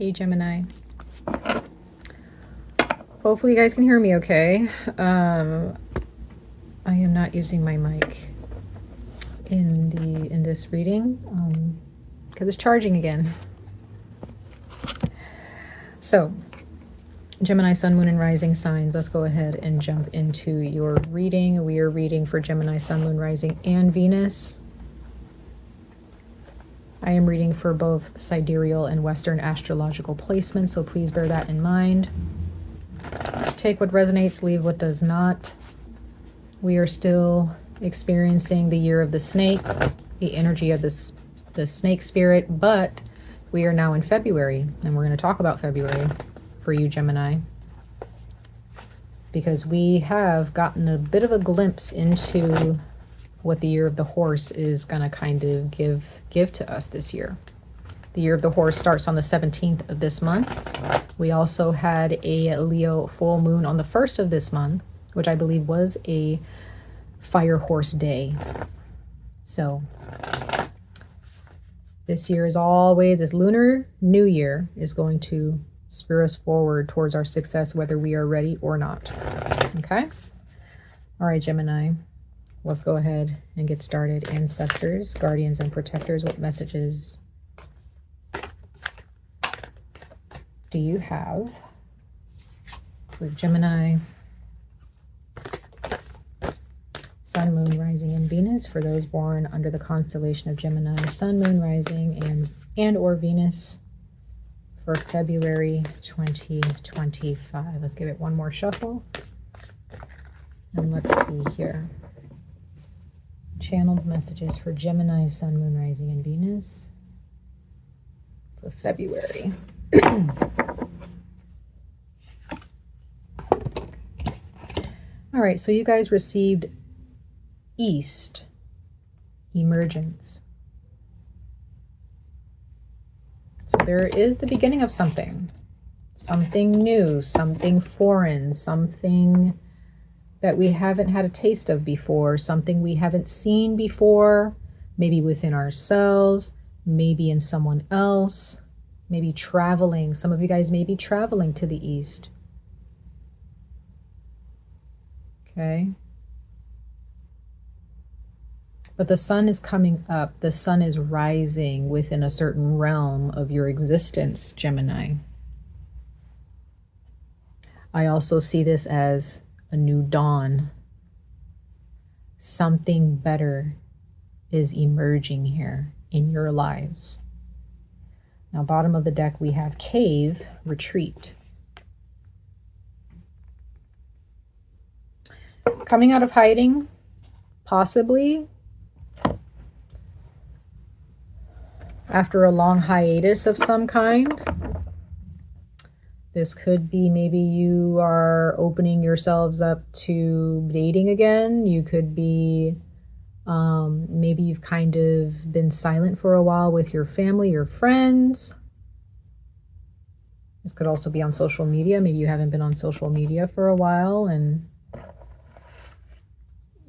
Hey, Gemini. Hopefully you guys can hear me okay. I am not using my mic in this reading because it's charging again. So, Gemini, Sun, Moon, and Rising signs. Let's go ahead and jump into your reading. We are reading for Gemini, Sun, Moon, Rising, and Venus. I am reading for both sidereal and Western astrological placements, so please bear that in mind. Take what resonates, leave what does not. We are still experiencing the year of the snake, the energy of the snake spirit, but we are now in February, and we're going to talk about February for you, Gemini, because we have gotten a bit of a glimpse into what the year of the horse is going to kind of give to us this year. The year of the horse starts on the 17th of this month. We also had a Leo full moon on the 1st of this month, which I believe was a fire horse day. So this year is always, this lunar new year is going to spur us forward towards our success, whether we are ready or not. Okay? All right, Gemini. Let's go ahead and get started. Ancestors, guardians, and protectors, what messages do you have for Gemini, Sun, Moon, Rising, and Venus? For those born under the constellation of Gemini, Sun, Moon, Rising, and or Venus for February 2025. Let's give it one more shuffle. And let's see here. Channeled messages for Gemini, Sun, Moon, Rising, and Venus for February. All right, so you guys received East, emergence. So there is the beginning of something new, something foreign, something that we haven't had a taste of before, something we haven't seen before, maybe within ourselves, maybe in someone else, maybe traveling. Some of you guys may be traveling to the east. Okay. But the sun is coming up. The sun is rising within a certain realm of your existence, Gemini. I also see this as a new dawn. Something better is emerging here in your lives. Now, bottom of the deck, we have cave, retreat. Coming out of hiding, possibly after a long hiatus of some kind. This could be maybe you are opening yourselves up to dating again. You could be, maybe you've kind of been silent for a while with your family, your friends. This could also be on social media. Maybe you haven't been on social media for a while and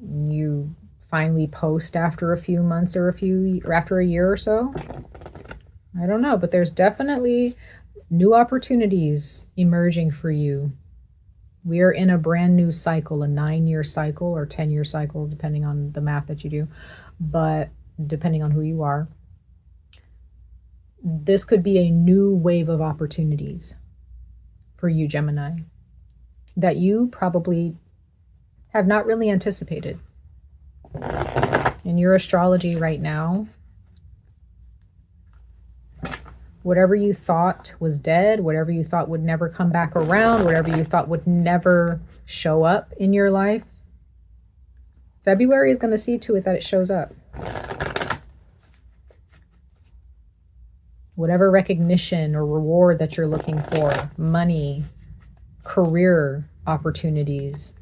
you finally post after a few months or after a year or so. I don't know, but there's definitely new opportunities emerging for you. We are in a brand new cycle, a 9-year cycle or 10-year cycle, depending on the math that you do, but depending on who you are. This could be a new wave of opportunities for you, Gemini, that you probably have not really anticipated. In your astrology right now, whatever you thought was dead, whatever you thought would never come back around, whatever you thought would never show up in your life, February is going to see to it that it shows up. Whatever recognition or reward that you're looking for, money, career opportunities,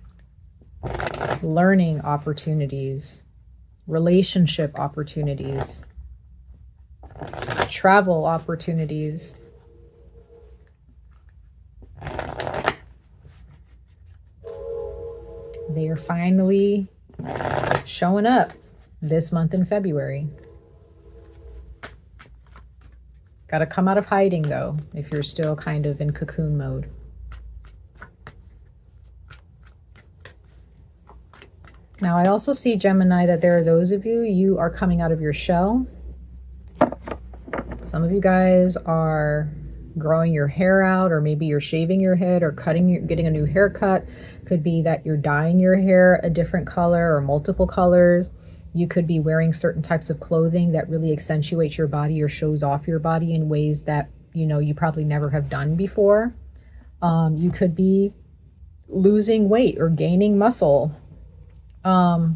learning opportunities, relationship opportunities, travel opportunities. They are finally showing up this month in February. Got to come out of hiding, though, if you're still kind of in cocoon mode. Now, I also see, Gemini, that there are those of you, you are coming out of your shell. Some of you guys are growing your hair out, or maybe you're shaving your head or getting a new haircut. Could be that you're dyeing your hair a different color or multiple colors. You could be wearing certain types of clothing that really accentuates your body or shows off your body in ways that, you know, you probably never have done before. You could be losing weight or gaining muscle. I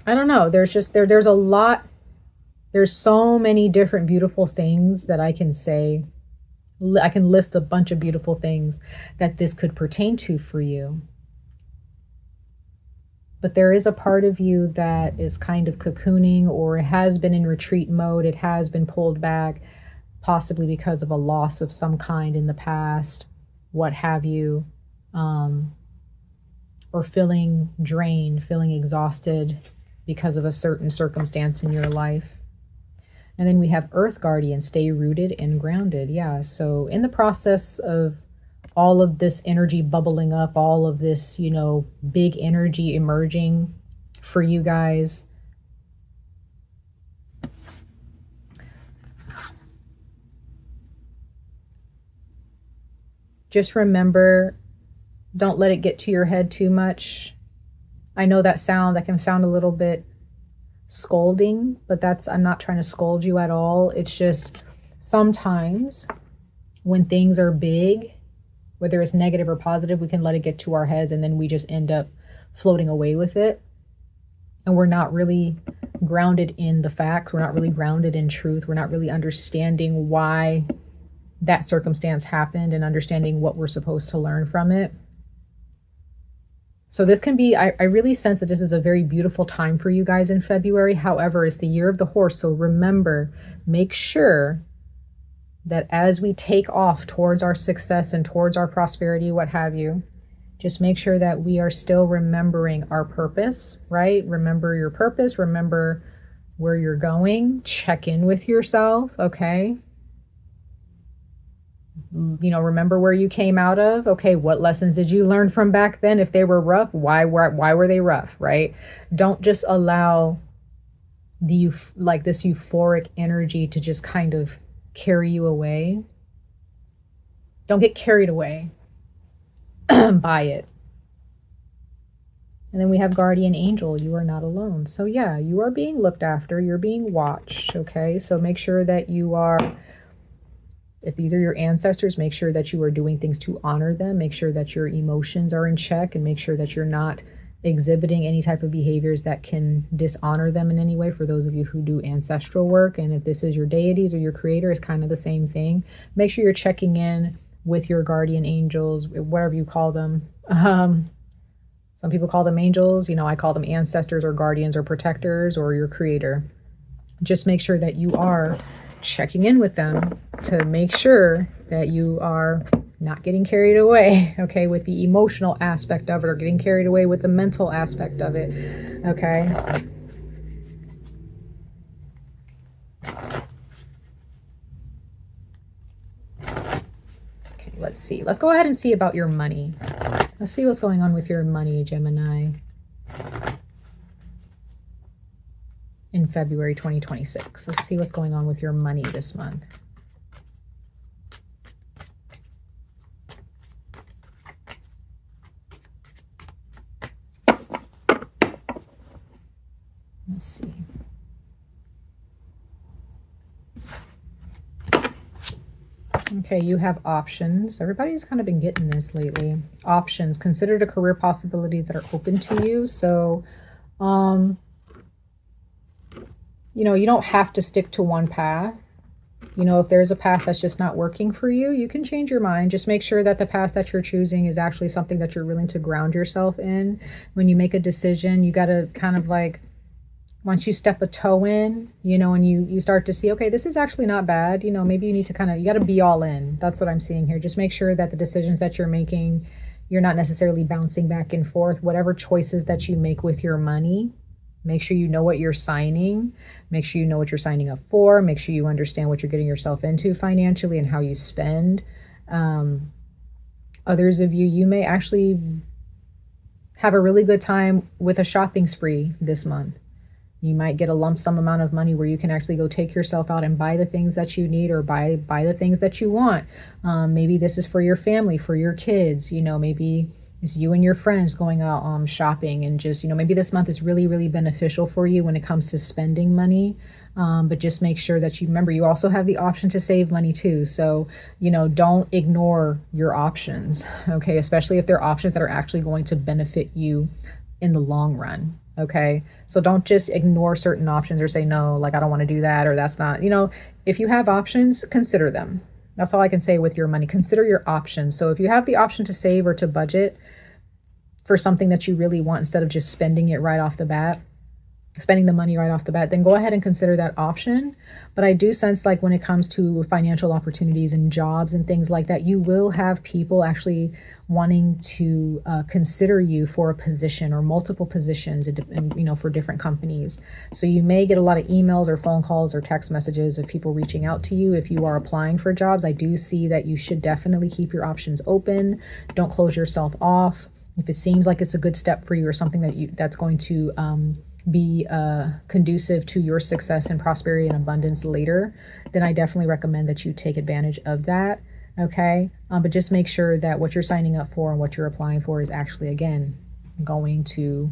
don't know. There's a lot. There's so many different beautiful things that I can say. I can list a bunch of beautiful things that this could pertain to for you. But there is a part of you that is kind of cocooning, or has been in retreat mode. It has been pulled back, possibly because of a loss of some kind in the past, what have you, or feeling drained, feeling exhausted because of a certain circumstance in your life. And then we have Earth Guardian, stay rooted and grounded. Yeah, so in the process of all of this energy bubbling up, all of this, you know, big energy emerging for you guys, just remember, don't let it get to your head too much. I know that can sound a little bit scolding, but I'm not trying to scold you at all. It's just sometimes when things are big, whether it's negative or positive, we can let it get to our heads and then we just end up floating away with it. And we're not really grounded in the facts. We're not really grounded in truth. We're not really understanding why that circumstance happened and understanding what we're supposed to learn from it. So this can be, I really sense that this is a very beautiful time for you guys in February. However, it's the year of the horse. So remember, make sure that as we take off towards our success and towards our prosperity, what have you, just make sure that we are still remembering our purpose, right? Remember your purpose, remember where you're going, check in with yourself, okay? You know, remember where you came out of. Okay, what lessons did you learn from back then? If they were rough, why were they rough, right? Don't just allow this euphoric energy to just kind of carry you away. Don't get carried away by it. And then we have Guardian Angel. You are not alone. So yeah, you are being looked after. You're being watched, okay? So make sure that you are, if these are your ancestors, make sure that you are doing things to honor them. Make sure that your emotions are in check, and make sure that you're not exhibiting any type of behaviors that can dishonor them in any way, for those of you who do ancestral work. And if this is your deities or your creator, it's kind of the same thing. Make sure you're checking in with your guardian angels, whatever you call them. Some people call them angels. You know, I call them ancestors or guardians or protectors or your creator. Just make sure that you are checking in with them to make sure that you are not getting carried away, okay, with the emotional aspect of it, or getting carried away with the mental aspect of it, okay? Okay, let's see. Let's go ahead and see about your money. Let's see what's going on with your money, Gemini, in February 2026. Let's see what's going on with your money this month. Let's see. Okay, you have options. Everybody's kind of been getting this lately. Options. Consider the career possibilities that are open to you. So, you know, you don't have to stick to one path. You know, if there's a path that's just not working for you, you can change your mind. Just make sure that the path that you're choosing is actually something that you're willing to ground yourself in. When you make a decision, you got to kind of like, once you step a toe in, you know, and you start to see, okay, this is actually not bad. You know, maybe you need to you got to be all in. That's what I'm seeing here. Just make sure that the decisions that you're making, you're not necessarily bouncing back and forth. Whatever choices that you make with your money, Make sure you know what you're signing. Make sure you know what you're signing up for. Make sure you understand what you're getting yourself into financially and how you spend. Others of you, you may actually have a really good time with a shopping spree this month. You might get a lump sum amount of money where you can actually go take yourself out and buy the things that you need, or buy the things that you want. Maybe this is for your family, for your kids, you know, maybe it's you and your friends going out shopping, and just, you know, maybe this month is really, really beneficial for you when it comes to spending money. But just make sure that you remember, you also have the option to save money too. So, you know, don't ignore your options, okay? Especially if they're options that are actually going to benefit you in the long run. Okay, so don't just ignore certain options or say, no, like, I don't want to do that, or that's not, you know, if you have options, consider them. That's all I can say with your money. Consider your options. So if you have the option to save or to budget for something that you really want, instead of just spending it right off the bat, spending the money right off the bat, then go ahead and consider that option. But I do sense, like, when it comes to financial opportunities and jobs and things like that, you will have people actually wanting to consider you for a position or multiple positions, and, you know, for different companies. So you may get a lot of emails or phone calls or text messages of people reaching out to you if you are applying for jobs. I do see that you should definitely keep your options open. Don't close yourself off. If it seems like it's a good step for you, or something that's going to be conducive to your success and prosperity and abundance later, then I definitely recommend that you take advantage of that. Okay, but just make sure that what you're signing up for and what you're applying for is actually, again, going to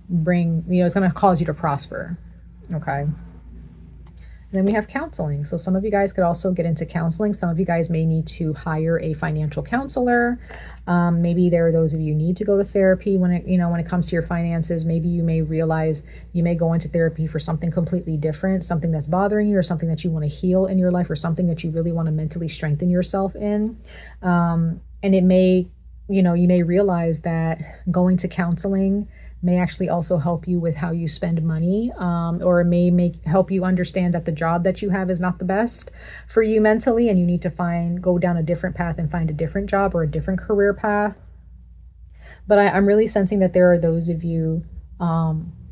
bring, you know, it's going to cause you to prosper. Okay. And then we have counseling. So some of you guys could also get into counseling. Some of you guys may need to hire a financial counselor. Maybe there are those of you who need to go to therapy when it comes to your finances. Maybe you may realize you may go into therapy for something completely different, something that's bothering you, or something that you want to heal in your life, or something that you really want to mentally strengthen yourself in. And it may, you may realize that going to counseling may actually also help you with how you spend money, or it may help you understand that the job that you have is not the best for you mentally, and you need to go down a different path and find a different job or a different career path. But I'm really sensing that there are those of you,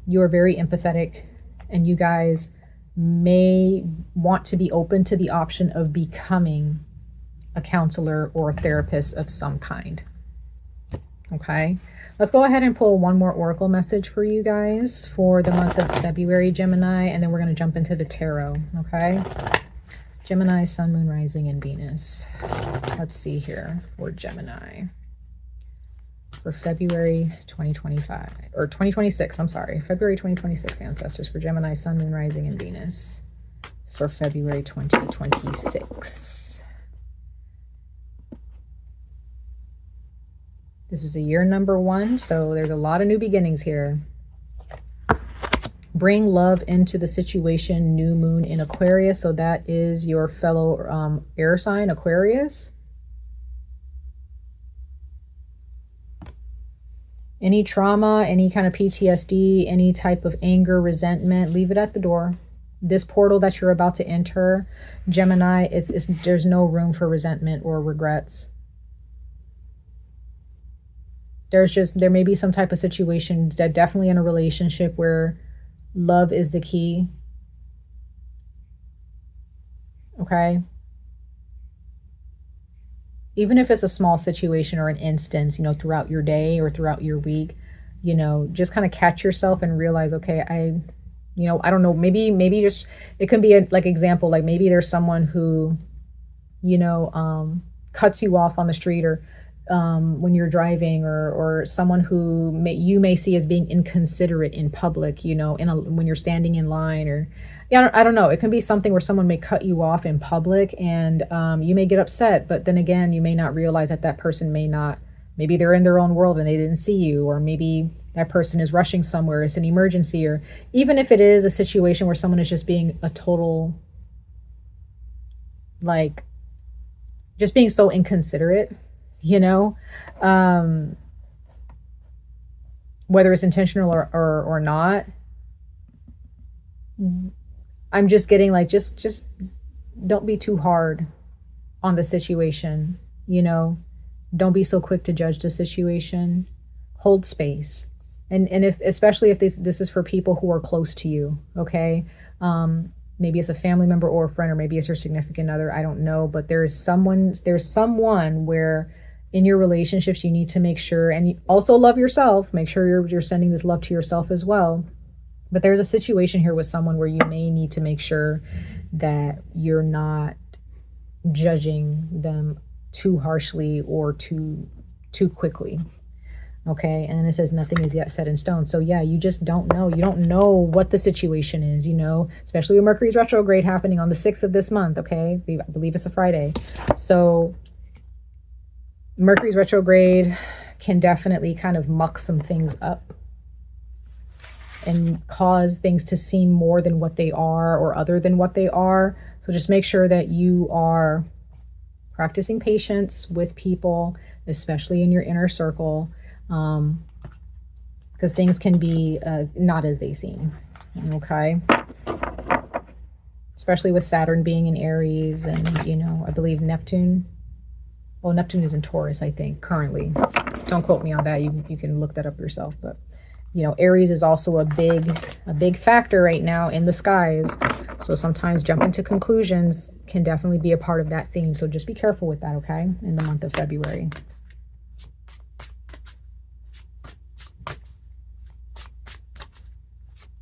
you are very empathetic, and you guys may want to be open to the option of becoming a counselor or a therapist of some kind. Okay. Let's go ahead and pull one more oracle message for you guys for the month of February, Gemini, and then we're going to jump into the tarot, okay? Gemini, Sun, Moon, Rising, and Venus. Let's see here for Gemini for February 2025, or 2026, I'm sorry. February 2026, ancestors, for Gemini, Sun, Moon, Rising, and Venus for February 2026. This is a year number 1, so there's a lot of new beginnings here. Bring love into the situation, new moon in Aquarius. So that is your fellow air sign, Aquarius. Any trauma, any kind of PTSD, any type of anger, resentment, leave it at the door. This portal that you're about to enter, Gemini, there's no room for resentment or regrets. There may be some type of situation that definitely in a relationship where love is the key. Okay. Even if it's a small situation or an instance, throughout your day or throughout your week, just kind of catch yourself and realize, okay, I don't know, maybe just, it can be example, like maybe there's someone who, cuts you off on the street, or when you're driving, or someone who you may see as being inconsiderate in public, when you're standing in line, or I don't know. It can be something where someone may cut you off in public, and you may get upset, but then again, you may not realize that person maybe they're in their own world and they didn't see you, or maybe that person is rushing somewhere, it's an emergency, or even if it is a situation where someone is just being a total, just being so inconsiderate, whether it's intentional or not. I'm just getting just don't be too hard on the situation, don't be so quick to judge the situation. Hold space. And if, especially if this is for people who are close to you, okay? Maybe it's a family member or a friend, or maybe it's your significant other. I don't know, but there's someone where in your relationships you need to make sure, and you also love yourself. Make sure you're sending this love to yourself as well. But there's a situation here with someone where you may need to make sure that you're not judging them too harshly or too quickly. Okay, and then it says nothing is yet set in stone. So yeah, you just don't know. You don't know what the situation is, you know, especially with Mercury's retrograde happening on the 6th of this month. Okay, I believe it's a Friday. So Mercury's retrograde can definitely kind of muck some things up and cause things to seem more than what they are or other than what they are. So just make sure that you are practicing patience with people, especially in your inner circle. Because things can be not as they seem, okay? Especially with Saturn being in Aries, and, you know, I believe Neptune, well, Neptune is in Taurus, I think, currently. Don't quote me on that. You can look that up yourself. But, you know, Aries is also a big factor right now in the skies. So sometimes jumping to conclusions can definitely be a part of that theme. So just be careful with that, okay, in the month of February.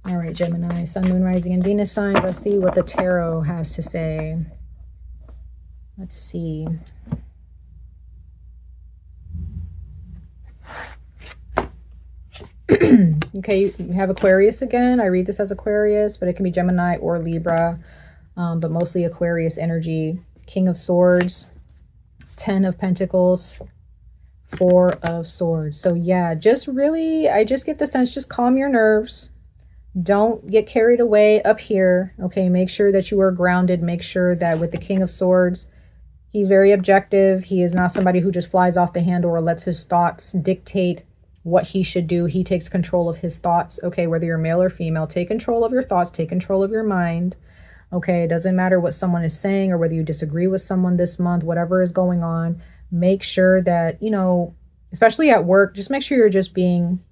All right, Gemini, Sun, Moon, Rising, and Venus signs. Let's see what the tarot has to say. Let's see. Okay, you have Aquarius again. I read this as Aquarius, but it can be Gemini or Libra, but mostly Aquarius energy. King of Swords, 10 of Pentacles, 4 of Swords. So yeah, just really, I just get the sense, just calm your nerves. Don't get carried away up here. Okay, make sure that you are grounded. Make sure that with the King of Swords, he's very objective. He is not somebody who just flies off the handle or lets his thoughts dictate what he should do. He takes control of his thoughts. Okay, whether you're male or female, take control of your thoughts, take control of your mind. Okay, it doesn't matter what someone is saying or whether you disagree with someone this month, whatever is going on. Make sure that, you know, especially at work, just make sure you're just being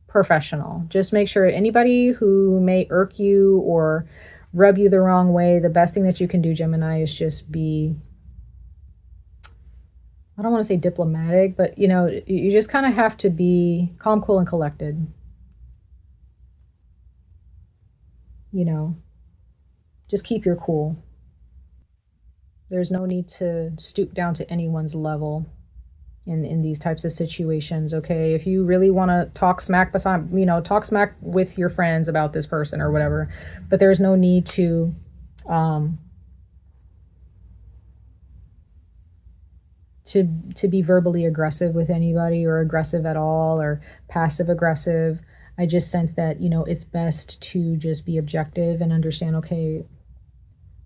professional. Just make sure anybody who may irk you or rub you the wrong way, the best thing that you can do, Gemini, is just be, I don't want to say diplomatic, but, you know, you just kind of have to be calm, cool, and collected. You know, just keep your cool. There's no need to stoop down to anyone's level in these types of situations. Okay, if you really want to talk smack beside, you know, talk smack with your friends about this person or whatever, but there's no need to be verbally aggressive with anybody, or aggressive at all, or passive aggressive. I just sense that, you know, it's best to just be objective and understand, okay,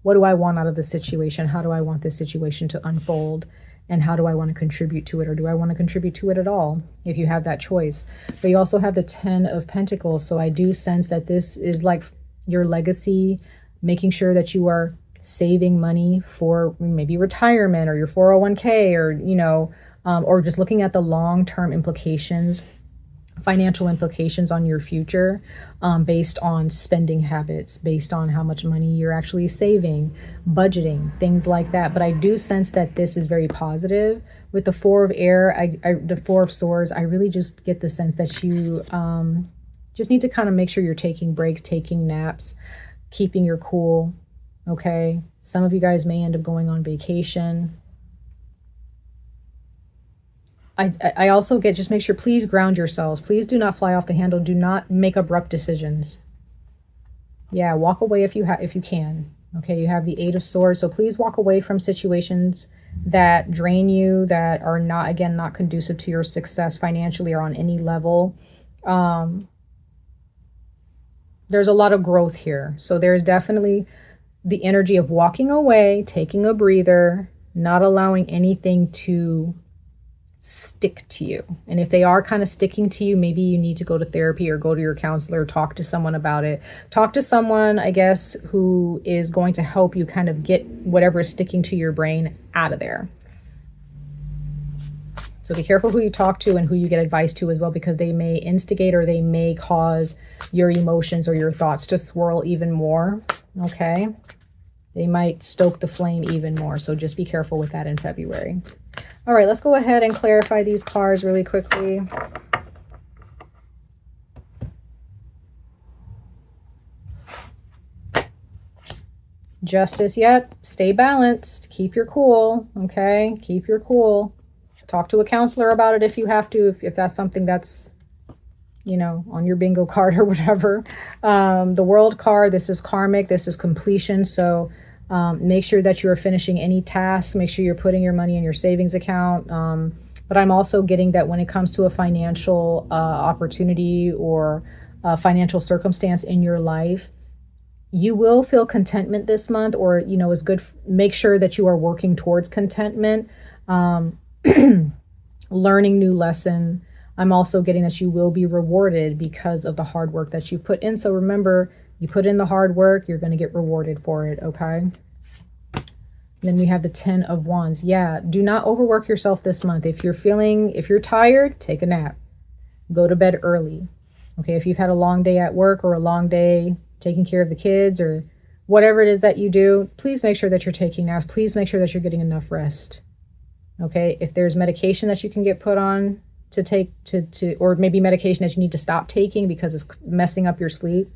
what do I want out of this situation? How do I want this situation to unfold? And how do I want to contribute to it? Or do I want to contribute to it at all, if you have that choice? But you also have the 10 of Pentacles. So I do sense that this is like your legacy, making sure that you are saving money for maybe retirement or your 401k, or, you know, or just looking at the long-term implications, financial implications on your future, based on spending habits, based on how much money you're actually saving, budgeting, things like that. But I do sense that this is very positive. With the 4 of air, the 4 of swords, I really just get the sense that you just need to kind of make sure you're taking breaks, taking naps, keeping your cool. Okay, some of you guys may end up going on vacation. I also get, just make sure, please ground yourselves. Please do not fly off the handle. Do not make abrupt decisions. Yeah, walk away if you can. Okay, you have the 8 of Swords. So please walk away from situations that drain you, that are not, again, not conducive to your success financially or on any level. There's a lot of growth here. So there's definitely the energy of walking away, taking a breather, not allowing anything to stick to you. And if they are kind of sticking to you, maybe you need to go to therapy or go to your counselor, talk to someone about it. Talk to someone, I guess, who is going to help you kind of get whatever is sticking to your brain out of there. So be careful who you talk to and who you get advice to as well, because they may instigate or they may cause your emotions or your thoughts to swirl even more, okay? They might stoke the flame even more. So just be careful with that in February. All right, let's go ahead and clarify these cards really quickly. Justice, yep. Stay balanced. Keep your cool, okay? Keep your cool. Talk to a counselor about it if you have to, if that's something that's, you know, on your bingo card or whatever. The World card, this is karmic, this is completion. So make sure that you are finishing any tasks. Make sure you're putting your money in your savings account. But I'm also getting that when it comes to a financial opportunity or a financial circumstance in your life, you will feel contentment this month, or, you know, is good. Make sure that you are working towards contentment. Learning new lesson. I'm also getting that you will be rewarded because of the hard work that you've put in. So remember, you put in the hard work, you're going to get rewarded for it, okay? Then we have the 10 of Wands. Yeah, do not overwork yourself this month. If you're tired, take a nap. Go to bed early. Okay, if you've had a long day at work or a long day taking care of the kids or whatever it is that you do, please make sure that you're taking naps. Please make sure that you're getting enough rest. Okay, if there's medication that you can get put on to take or maybe medication that you need to stop taking because it's messing up your sleep,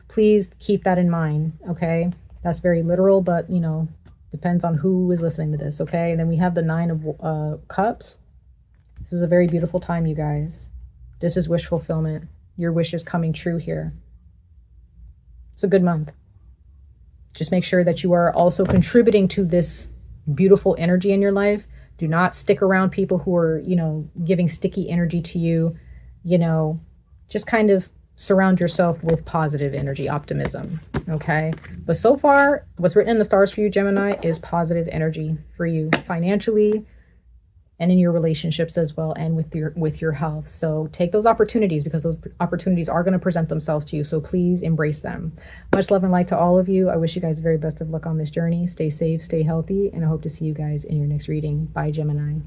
please keep that in mind. Okay, that's very literal, but you know, depends on who is listening to this. Okay, and then we have the 9 of Cups. This is a very beautiful time, you guys. This is wish fulfillment. Your wish is coming true here. It's a good month. Just make sure that you are also contributing to this beautiful energy in your life. Do not stick around people who are, you know, giving sticky energy to you. You know, just kind of surround yourself with positive energy, optimism, okay? But so far, what's written in the stars for you, Gemini, is positive energy for you financially and in your relationships as well, and with your health. So take those opportunities, because those opportunities are going to present themselves to you. So please embrace them. Much love and light to all of you. I wish you guys the very best of luck on this journey. Stay safe, stay healthy, and I hope to see you guys in your next reading. Bye, Gemini.